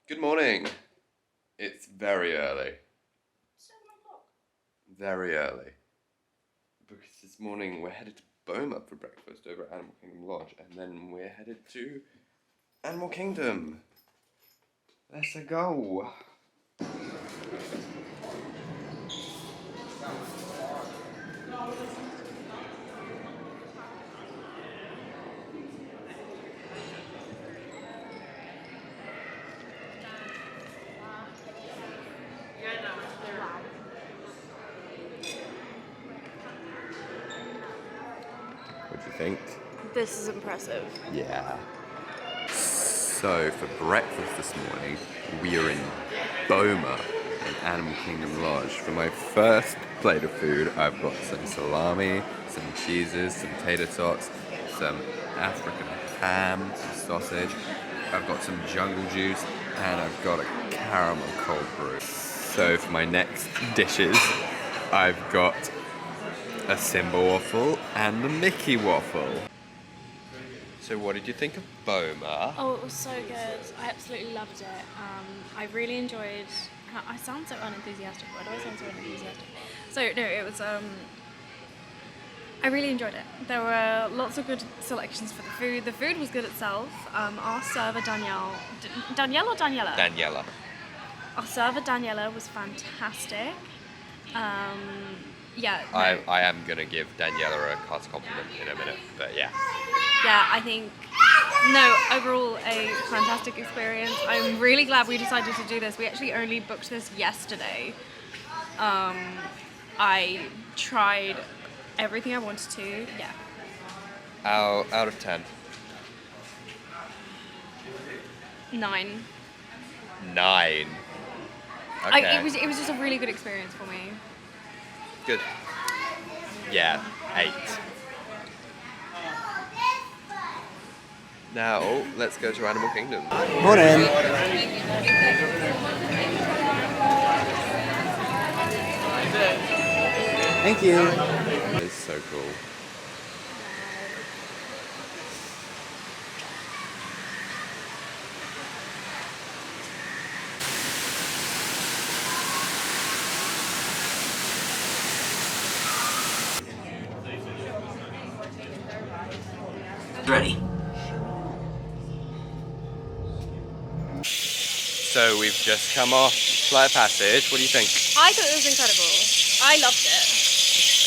Good morning. It's very early. 7 o'clock. Very early. Because this morning we're headed to Boma for breakfast over at Animal Kingdom Lodge, and then we're headed to Animal Kingdom. Let's go. What do you think? This is impressive. Yeah. So for breakfast this morning, we are in Boma at Animal Kingdom Lodge. For my first plate of food, I've got some salami, some cheeses, some tater tots, some African ham, some sausage. I've got some jungle juice, and I've got a caramel cold brew. So for my next dishes, I've got a Simba waffle and a Mickey waffle. So what did you think of Boma? Oh, it was so good. I absolutely loved it. I really enjoyed... I sound so unenthusiastic. Why do I sound so unenthusiastic? So, no, it was... I really enjoyed it. There were lots of good selections for the food. The food was good itself. Our server, Danielle... Danielle or Daniela? Daniela. Our server, Daniela, was fantastic. Yeah. No. I am going to give Daniela a class compliment in a minute, but yeah. Yeah, I think, no, overall a fantastic experience. I'm really glad we decided to do this. We actually only booked this yesterday. I tried everything I wanted to, yeah. Out of 10. 9. 9. Okay. It was just a really good experience for me. Good. Yeah, 8. Now, let's go to Animal Kingdom. Morning. Thank you. It's so cool. Ready. So we've just come off Flight of Passage. What do you think? I thought it was incredible. I loved it.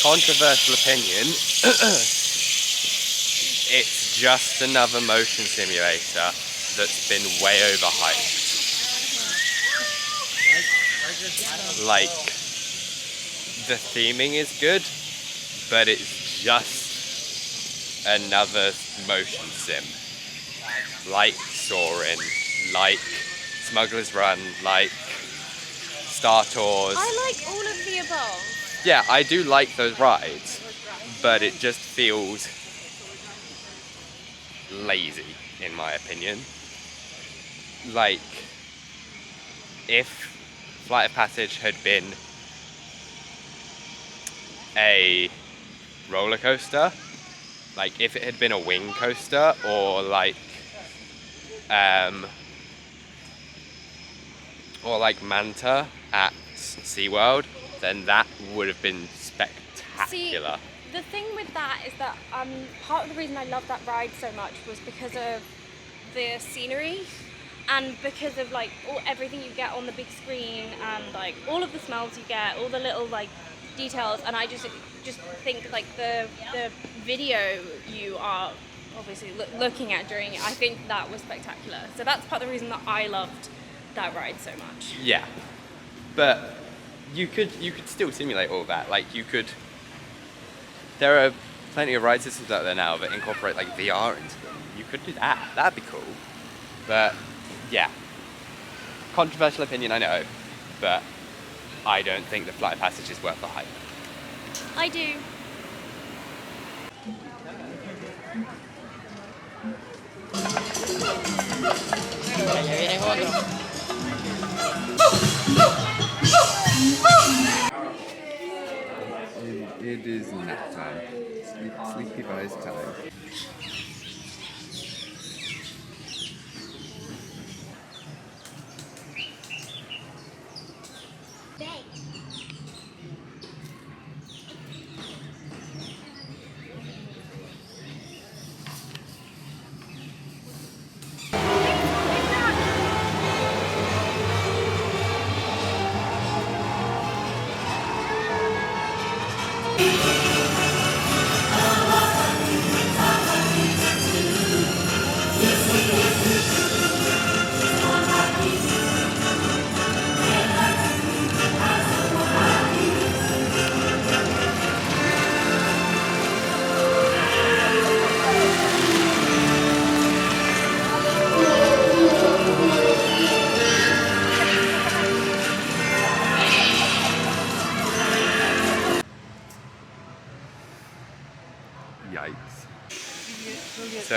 Controversial opinion. It's just another motion simulator that's been way overhyped. Like, the theming is good, but it's just another motion sim. Like Soarin', like Smuggler's Run, like Star Tours. I like all of the above. Yeah, I do like those rides, but it just feels lazy, in my opinion. Like, if Flight of Passage had been a roller coaster, like if it had been a wing coaster, or like Manta at SeaWorld, then that would have been spectacular. See, the thing with that is that part of the reason I love that ride so much was because of the scenery and because of like everything you get on the big screen and like all of the smells you get, all the little like details, and I just think like the video you are obviously looking at during it, I think that was spectacular. So that's part of the reason that I loved that ride so much. Yeah, but you could still simulate all that. Like you could. There are plenty of ride systems out there now that incorporate like VR into them. You could do that. That'd be cool. But yeah, controversial opinion, I know, but I don't think the Flight of Passage is worth the hype. I do. It is nap time. Sleepy boys time.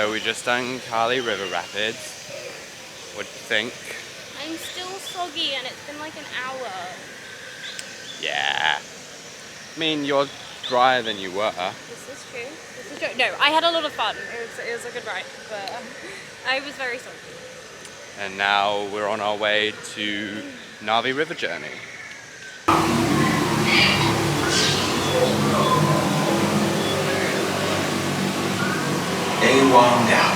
So we just done Kali River Rapids. What do you think? I'm still soggy and it's been like an hour. Yeah. I mean, you're drier than you were. This is true. This is true. No, I had a lot of fun. It was a good ride, but I was very soggy. And now we're on our way to Navi River Journey. Day one now.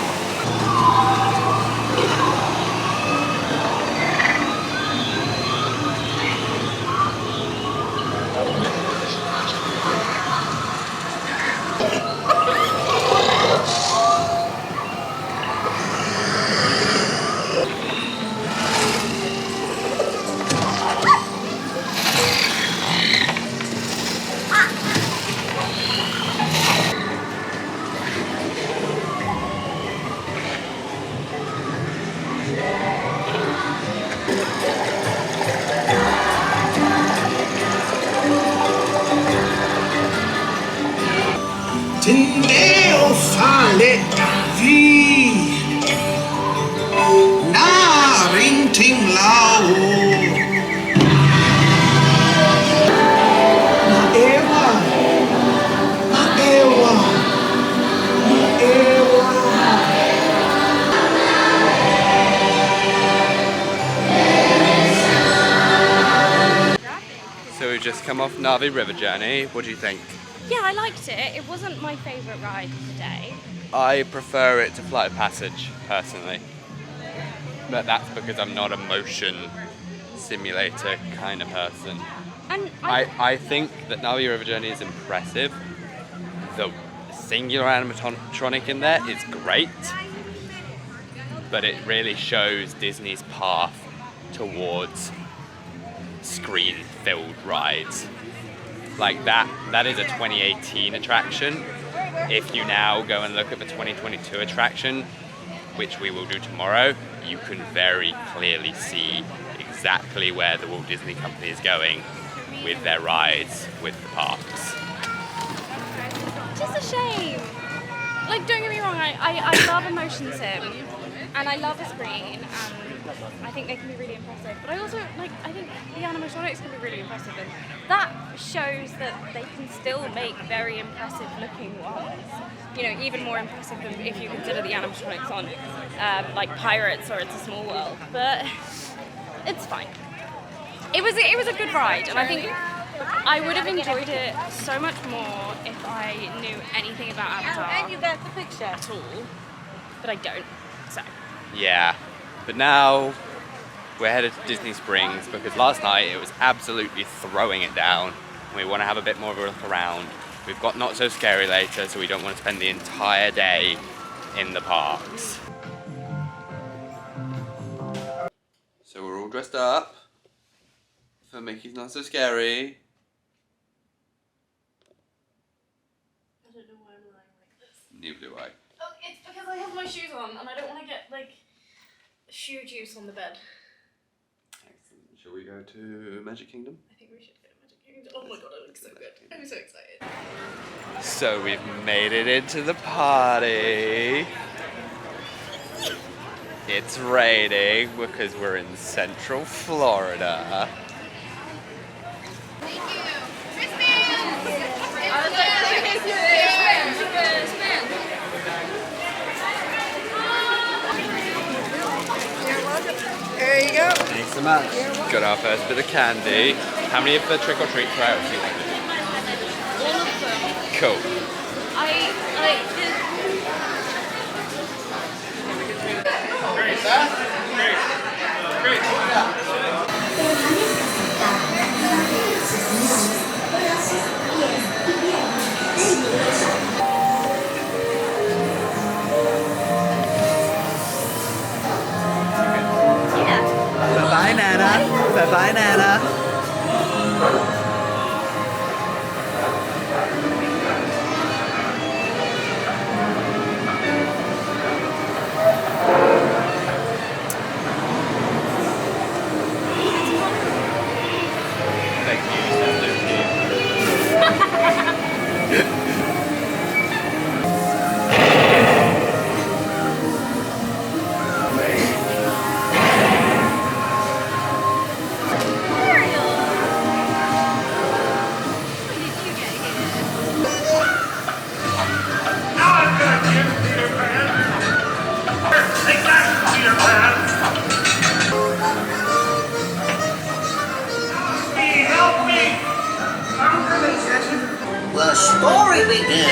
Tineo fale vi na ring ting lao na ewa na ewa na ewa. So we've just come off Navi River Journey. What do you think? Yeah, I liked it. It wasn't my favourite ride of the day. I prefer it to Flight of Passage, personally. But that's because I'm not a motion simulator kind of person. And I think that Navi River Journey is impressive. The singular animatronic in there is great. But it really shows Disney's path towards screen-filled rides. Like that is a 2018 attraction. If you now go and look at the 2022 attraction, which we will do tomorrow, you can very clearly see exactly where the Walt Disney Company is going with their rides, with the parks. just a shame. Like, don't get me wrong, I love a motion sim, and I love a screen, and I think they can be really impressive. But I also, I think the animatronics can be really impressive, and that shows that they can still make very impressive looking ones. You know, even more impressive than if you consider the animatronics on like Pirates or It's a Small World. But it's fine. It was a good ride, and I think I would have enjoyed it so much more if I knew anything about Avatar And you got the picture. at all, but I don't. So Yeah, but now we're headed to Disney Springs because last night it was absolutely throwing it down. We want to have a bit more of a look around. We've got Not So Scary later, so we don't want to spend the entire day in the parks. So we're all dressed up for Mickey's Not So Scary. I don't know why I'm lying like this. Neither do I. Oh, it's because I have my shoes on and I don't want to get like shoe juice on the bed. Excellent. Shall we go to Magic Kingdom? I think we should go to Magic Kingdom. Oh my god, it looks so good. I'm so excited. So we've made it into the party. It's raining because we're in Central Florida. There you go. Thanks so much. Got our first bit of candy. How many of the trick or treat trials do you want? All of them. Cool. Bye-bye, Nana. Bye-bye, Nana. Thank you.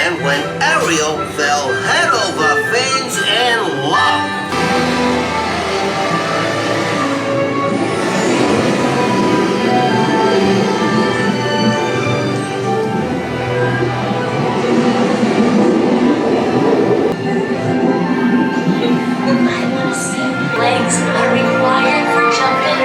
began when Ariel fell head over fins in love. Legs are required for jumping.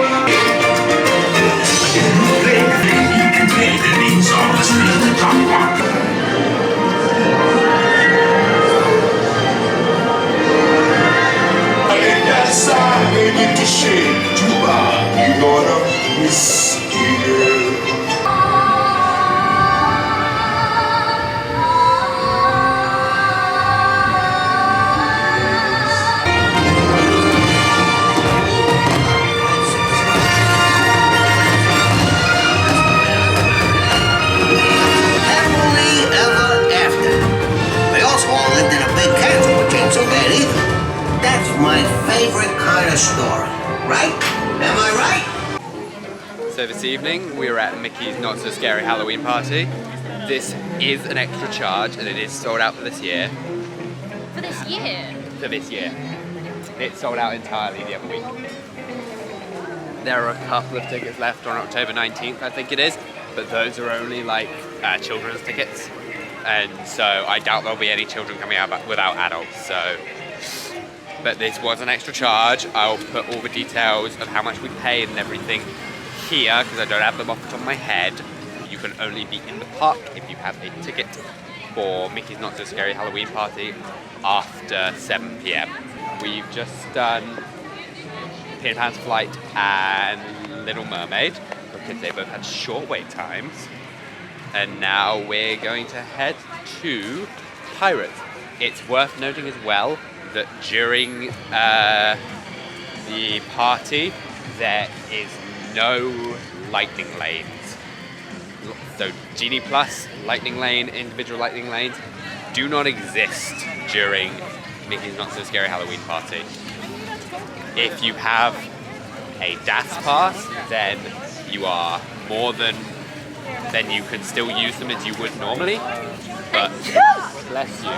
Story, right? Am I right? So this evening we are at Mickey's Not So Scary Halloween Party. This is an extra charge and it is sold out for this year. For this year? For this year. It sold out entirely the other week. There are a couple of tickets left on October 19th, I think it is, but those are only like children's tickets. And so I doubt there'll be any children coming out without adults, so. But this was an extra charge. I'll put all the details of how much we paid and everything here, because I don't have them off the top of my head. You can only be in the park if you have a ticket for Mickey's Not So Scary Halloween Party after 7 p.m. We've just done Peter Pan's Flight and Little Mermaid, because they both had short wait times. And now we're going to head to Pirates. It's worth noting as well that during the party there is no lightning lanes. So Genie Plus, Lightning Lane, individual lightning lanes do not exist during Mickey's Not So Scary Halloween Party. If you have a DAS pass, then you are then you can still use them as you would normally, but bless you.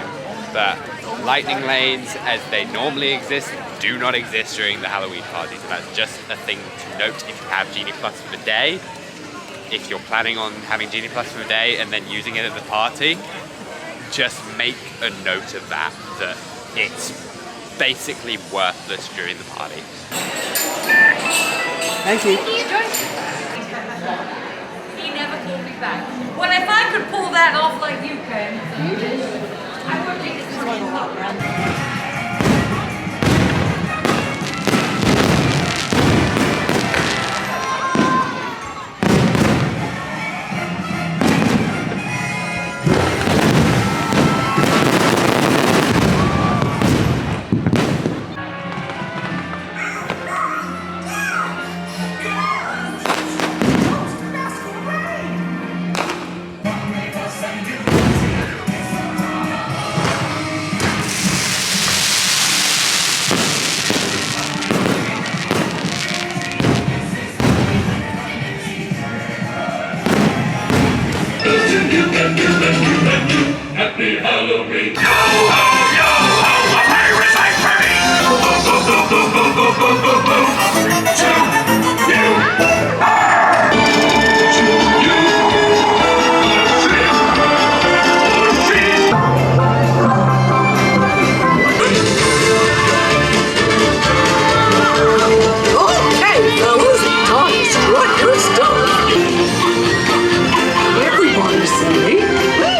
But lightning lanes, as they normally exist, do not exist during the Halloween party. So that's just a thing to note if you have Genie Plus for the day. If you're planning on having Genie Plus for the day and then using it at the party, just make a note of that it's basically worthless during the party. Thank you. He never called me back. Well, if I could pull that off like you can, I would be this morning. Happy Halloween. Yo ho, yo ho, a pirate's like Okay, fellas, time to strut your stuff. Everybody say, woo!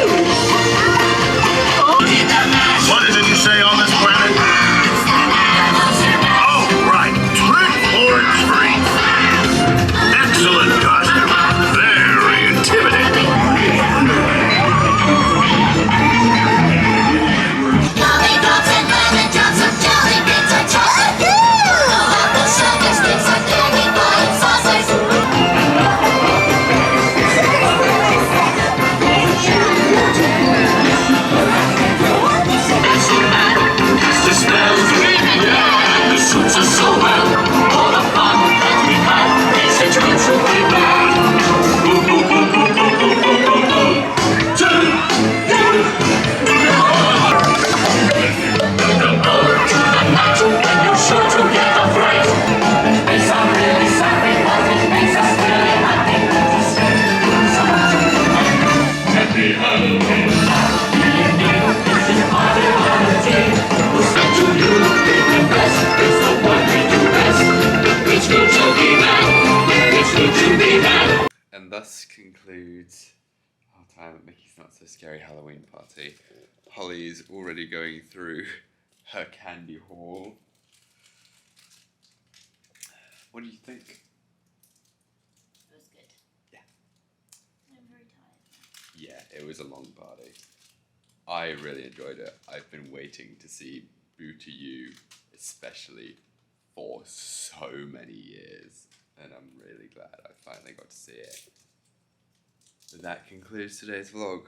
And thus concludes our time at Mickey's Not So Scary Halloween Party. Holly's already going through her candy haul. What do you think? It was good. Yeah. I'm very tired. Yeah, it was a long party. I really enjoyed it. I've been waiting to see Boo to You, especially, for so many years. And I'm really glad I finally got to see it. But that concludes today's vlog.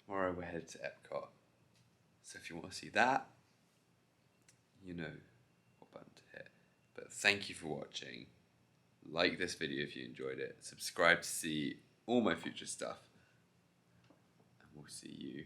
Tomorrow we're headed to Epcot. So if you want to see that, you know what button to hit. But thank you for watching. Like this video if you enjoyed it. Subscribe to see all my future stuff. And we'll see you